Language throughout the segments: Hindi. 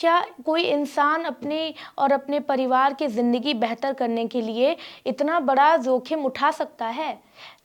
क्या कोई इंसान अपने और अपने परिवार की ज़िंदगी बेहतर करने के लिए इतना बड़ा जोखिम उठा सकता है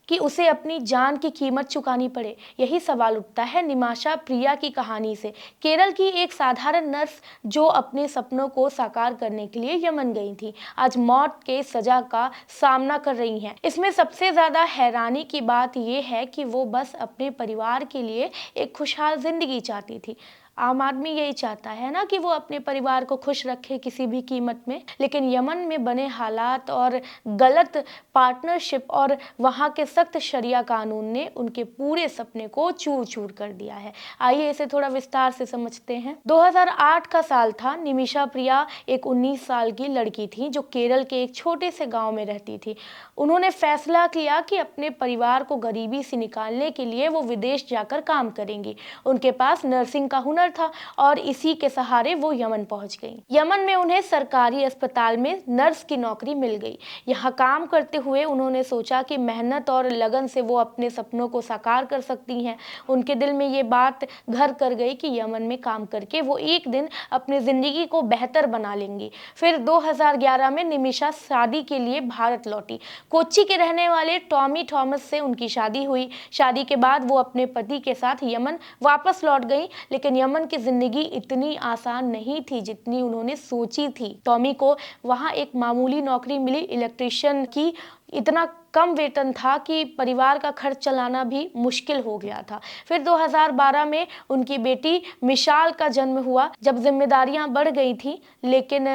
कि उसे अपनी जान की कीमत चुकानी पड़े? यही सवाल उठता है निमाशा प्रिया की कहानी से। केरल की एक साधारण नर्स जो अपने सपनों को साकार करने के लिए यमन गई थी, आज मौत के सजा का सामना कर रही हैं। इसमें सबसे ज़्यादा हैरानी की बात यह है कि वो बस अपने परिवार के लिए एक खुशहाल जिंदगी चाहती थी। आम आदमी यही चाहता है ना कि वो अपने परिवार को खुश रखे किसी भी कीमत में, लेकिन यमन में बने हालात और गलत पार्टनरशिप और वहाँ के सख्त शरिया कानून ने उनके पूरे सपने को चूर चूर कर दिया है। आइए इसे थोड़ा विस्तार से समझते हैं। 2008 का साल था। निमिषा प्रिया एक 19 साल की लड़की थी जो केरल के एक छोटे से गांव में रहती थी। उन्होंने फैसला किया कि अपने परिवार को गरीबी से निकालने के लिए वो विदेश जाकर काम करेंगी। उनके पास नर्सिंग का हुनर था और इसी के सहारे वो यमन पहुंच गई। यमन में उन्हें सरकारी अस्पताल में नर्स की नौकरी मिल गई। यहाँ काम करते हुए उन्होंने सोचा कि मेहनत और लगन से वो अपने सपनों को साकार कर सकती हैं। उनके दिल में ये बात घर कर गई कि यमन में काम करके वो एक दिन अपनी जिंदगी को बेहतर बना लेंगी। फिर 2011 में निमिषा शादी के लिए भारत लौटी। कोच्चि के रहने वाले टॉमी थॉमस से उनकी शादी हुई। शादी के बाद वो अपने पति के साथ यमन वापस लौट गई, लेकिन यमन की जिंदगी इतनी आसान नहीं थी जितनी उन्होंने सोची थी। टॉमी को वहां एक मामूली नौकरी मिली, इलेक्ट्रिशियन की। इतना कम वेतन था कि परिवार का खर्च चलाना भी मुश्किल हो गया था। फिर 2012 में उनकी बेटी मिशाल का जन्म हुआ। जब जिम्मेदारियां बढ़ गई थी लेकिन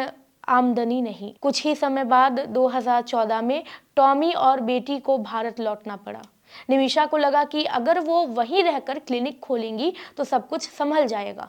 आमदनी नहीं। कुछ ही समय बाद 2014 में टॉमी और बेटी को भारत लौटना पड़ा। निमिषा को लगा कि अगर वो वहीं रहकर क्लिनिक खोलेंगी तो सब कुछ संभल जाएगा।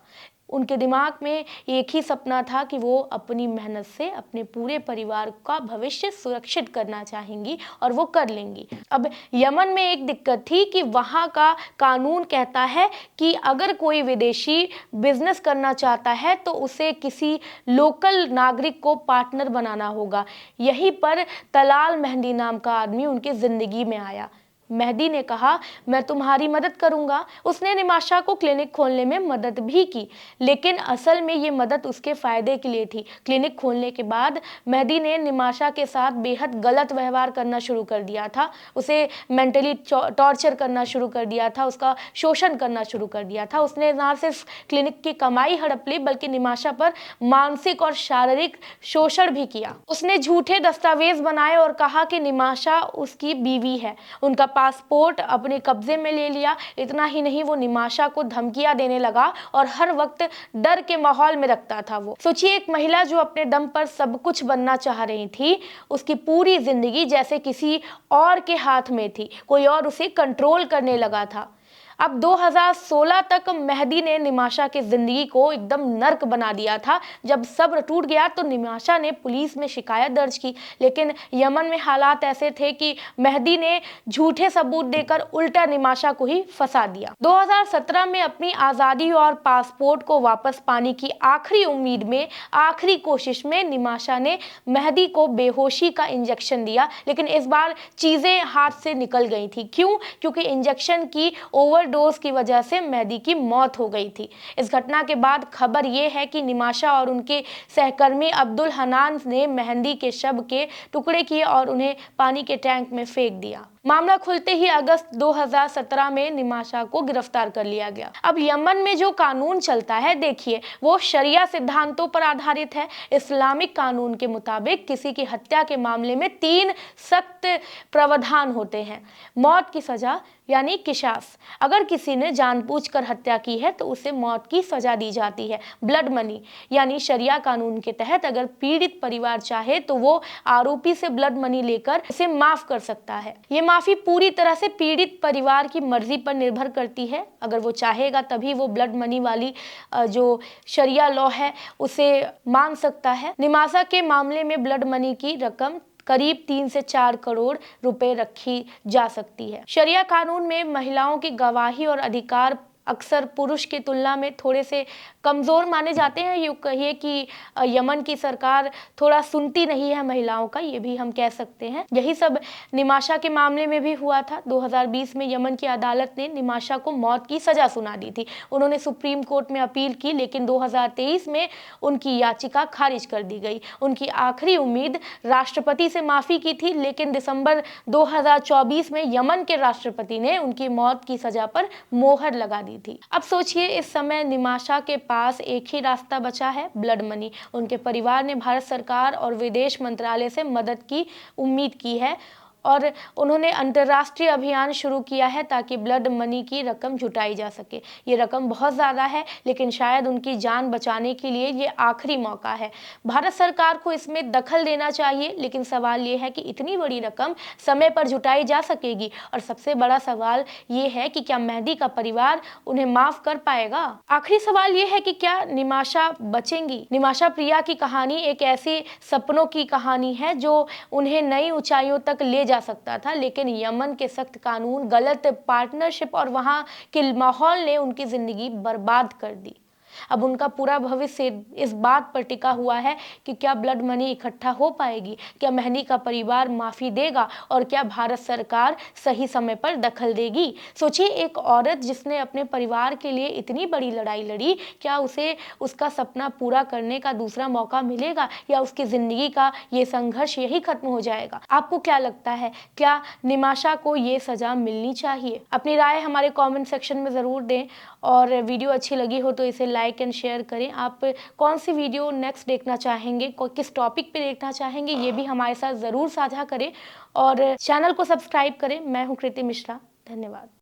उनके दिमाग में एक ही सपना था कि वो अपनी मेहनत से अपने पूरे परिवार का भविष्य सुरक्षित करना चाहेंगी और वो कर लेंगी। अब यमन में एक दिक्कत थी कि वहाँ का कानून कहता है कि अगर कोई विदेशी बिजनेस करना चाहता है तो उसे किसी लोकल नागरिक को पार्टनर बनाना होगा। यहीं पर तलाल मेहंदी नाम का आदमी उनकी जिंदगी में आया। मेहदी ने कहा, मैं तुम्हारी मदद करूंगा। उसने निमाशा को क्लिनिक खोलने में मदद भी की, लेकिन असल में ये मदद उसके फायदे के लिए थी। क्लिनिक खोलने के बाद मेहदी ने निमाशा के साथ बेहद गलत व्यवहार करना शुरू कर दिया था। उसे मेंटली टॉर्चर करना शुरू कर दिया था, उसका शोषण करना शुरू कर दिया था। उसने ना सिर्फ क्लिनिक की कमाई हड़प ली बल्कि निमाशा पर मानसिक और शारीरिक शोषण भी किया। उसने झूठे दस्तावेज बनाए और कहा कि निमाशा उसकी बीवी है। उनका पासपोर्ट अपने कब्जे में ले लिया। इतना ही नहीं, वो निमाशा को धमकियां देने लगा और हर वक्त डर के माहौल में रखता था। वो सोचिए, एक महिला जो अपने दम पर सब कुछ बनना चाह रही थी, उसकी पूरी जिंदगी जैसे किसी और के हाथ में थी। कोई और उसे कंट्रोल करने लगा था। अब 2016 तक मेहदी ने निमाशा की जिंदगी को एकदम नर्क बना दिया था। जब सब्र टूट गया तो निमाशा ने पुलिस में शिकायत दर्ज की, लेकिन यमन में हालात ऐसे थे कि मेहदी ने झूठे सबूत देकर उल्टा निमाशा को ही फंसा दिया। 2017 में अपनी आज़ादी और पासपोर्ट को वापस पाने की आखिरी उम्मीद में, आखिरी कोशिश में निमाशा ने मेहदी को बेहोशी का इंजेक्शन दिया, लेकिन इस बार चीजें हाथ से निकल गई थी। क्यों? क्योंकि इंजेक्शन की ओवरडोज की वजह से मेहदी की मौत हो गई थी। इस घटना के बाद खबर यह है कि निमाशा और उनके सहकर्मी अब्दुल हनान ने मेहदी के शव के टुकड़े किए और उन्हें पानी के टैंक में फेंक दिया। मामला खुलते ही अगस्त 2017 में निमाशा को गिरफ्तार कर लिया गया। अब यमन में जो कानून चलता है, देखिए, वो शरिया सिद्धांतों पर आधारित है। इस्लामिक कानून के मुताबिक किसी की हत्या के मामले में 3 सख्त प्रावधान होते हैं। मौत की सजा यानी किसास, अगर किसी ने जानबूझकर हत्या की है तो उसे मौत की सजा दी जाती है। ब्लड मनी यानी शरिया कानून के तहत अगर पीड़ित परिवार चाहे तो वो आरोपी से ब्लड मनी लेकर उसे माफ कर सकता है। ये माफी पूरी तरह से पीड़ित परिवार की मर्जी पर निर्भर करती है। अगर वो चाहेगा तभी वो ब्लड मनी वाली जो शरिया लॉ है उसे मान सकता है। निमाशा के मामले में ब्लड मनी की रकम करीब 3 से 4 करोड़ रुपए रखी जा सकती है। शरिया कानून में महिलाओं की गवाही और अधिकार अक्सर पुरुष की तुलना में थोड़े से कमज़ोर माने जाते हैं। यूँ कहिए कि यमन की सरकार थोड़ा सुनती नहीं है महिलाओं का, ये भी हम कह सकते हैं। यही सब निमाशा के मामले में भी हुआ था। 2020 में यमन की अदालत ने निमाशा को मौत की सज़ा सुना दी थी। उन्होंने सुप्रीम कोर्ट में अपील की, लेकिन 2023 में उनकी याचिका खारिज कर दी गई। उनकी आखिरी उम्मीद राष्ट्रपति से माफ़ी की थी, लेकिन दिसंबर 2024 में यमन के राष्ट्रपति ने उनकी मौत की सज़ा पर मोहर लगा दी थी। अब सोचिए, इस समय निमाशा के पास एक ही रास्ता बचा है, ब्लड मनी। उनके परिवार ने भारत सरकार और विदेश मंत्रालय से मदद की उम्मीद की है और उन्होंने अंतर्राष्ट्रीय अभियान शुरू किया है ताकि ब्लड मनी की रकम जुटाई जा सके। ये रकम बहुत ज़्यादा है, लेकिन शायद उनकी जान बचाने के लिए ये आखिरी मौका है। भारत सरकार को इसमें दखल देना चाहिए, लेकिन सवाल ये है कि इतनी बड़ी रकम समय पर जुटाई जा सकेगी? और सबसे बड़ा सवाल ये है कि क्या मेहदी का परिवार उन्हें माफ़ कर पाएगा? आखिरी सवाल ये है कि क्या निमाशा बचेंगी? निमाशा प्रिया की कहानी एक ऐसी सपनों की कहानी है जो उन्हें नई ऊंचाइयों तक ले जा सकता था, लेकिन यमन के सख्त कानून, गलत पार्टनरशिप और वहां के माहौल ने उनकी जिंदगी बर्बाद कर दी। अब उनका पूरा भविष्य इस बात पर टिका हुआ है कि क्या ब्लड मनी इकट्ठा हो पाएगी, क्या मेहदी का परिवार माफ़ी देगा और क्या भारत सरकार सही समय पर दखल देगी। सोचिए, एक औरत जिसने अपने परिवार के लिए इतनी बड़ी लड़ाई लड़ी, क्या उसे उसका सपना पूरा करने का दूसरा मौका मिलेगा या उसकी ज़िंदगी का ये संघर्ष यही खत्म हो जाएगा? आपको क्या लगता है, क्या निमाशा को ये सज़ा मिलनी चाहिए? अपनी राय हमारे कॉमेंट सेक्शन में ज़रूर दें और वीडियो अच्छी लगी हो तो इसे लाइक एंड शेयर करें। आप कौन सी वीडियो नेक्स्ट देखना चाहेंगे, किस टॉपिक पे देखना चाहेंगे, ये भी हमारे साथ ज़रूर साझा करें और चैनल को सब्सक्राइब करें। मैं हूँ कृति मिश्रा। धन्यवाद।